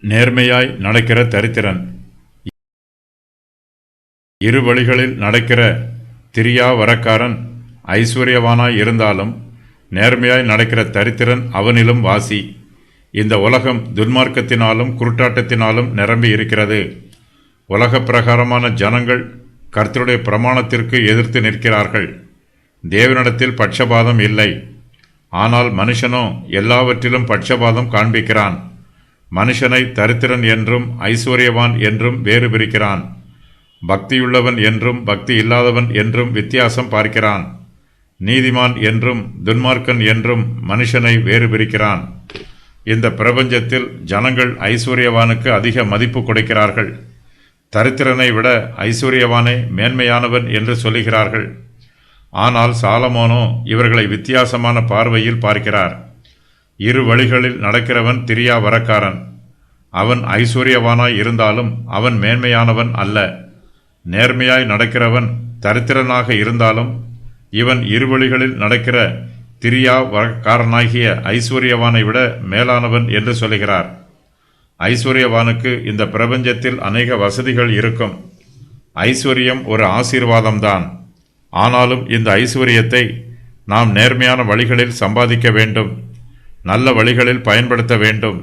நேர்மையாய் நடக்கிற தரித்திரன். இரு வழிகளில் நடக்கிற திரியாவரக்காரன் ஐஸ்வர்யவானாய் இருந்தாலும் நேர்மையாய் நடக்கிற தரித்திரன் அவனிலும் வாசி. இந்த உலகம் துன்மார்க்கத்தினாலும் குருட்டாட்டத்தினாலும் நிரம்பி இருக்கிறது. உலக பிரகாரமான ஜனங்கள் கர்த்தருடைய பிரமாணத்திற்கு எதிர்த்து நிற்கிறார்கள். தேவனிடத்தில் பட்சபாதம் இல்லை. ஆனால் மனுஷனோ எல்லாவற்றிலும் பட்சபாதம் காண்பிக்கிறான். மனுஷனை தரித்திரன் என்றும் ஐஸ்வர்யவான் என்றும் வேறு பிரிக்கிறான். பக்தியுள்ளவன் என்றும் பக்தி இல்லாதவன் என்றும் வித்தியாசம் பார்க்கிறான். நீதிமான் என்றும் துன்மார்க்கன் என்றும் மனுஷனை வேறு பிரிக்கிறான். இந்த பிரபஞ்சத்தில் ஜனங்கள் ஐஸ்வர்யவானுக்கு அதிக மதிப்பு கொடுக்கிறார்கள். தரித்திரனை விட ஐஸ்வர்யவானே மேன்மையானவன் என்று சொல்லுகிறார்கள். ஆனால் சாலமோனோ இவர்களை வித்தியாசமான பார்வையில் பார்க்கிறார். இரு வழிகளில் நடக்கிறவன் திரியாவரக்காரன். அவன் ஐஸ்வர்யவானாய் இருந்தாலும் அவன் மேன்மையானவன் அல்ல. நேர்மையாய் நடக்கிறவன் தரித்திரனாக இருந்தாலும் இவன் இரு வழிகளில் நடக்கிற திரியாவரக்காரனாகிய ஐஸ்வர்யவானை விட மேலானவன் என்று சொல்லுகிறார். ஐஸ்வர்யவானுக்கு இந்த பிரபஞ்சத்தில் அநேக வசதிகள் இருக்கும். ஐஸ்வர்யம் ஒரு ஆசீர்வாதம்தான். ஆனாலும் இந்த ஐஸ்வர்யத்தை நாம் நேர்மையான வழிகளில் சம்பாதிக்க வேண்டும். நல்ல வழிகளில் பயன்படுத்த வேண்டும்.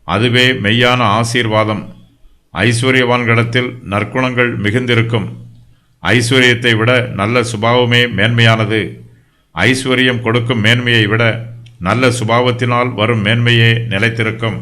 அதுவே மெய்யான ஆசீர்வாதம். ஐஸ்வர்யவான்களிடத்தில் நற்குணங்கள் மிகுந்திருக்கும். ஐஸ்வர்யத்தை விட நல்ல சுபாவமே மேன்மையானது. ஐஸ்வர்யம் கொடுக்கும் மேன்மையை விட நல்ல சுபாவத்தினால் வரும் மேன்மையே நிலைத்திருக்கும்.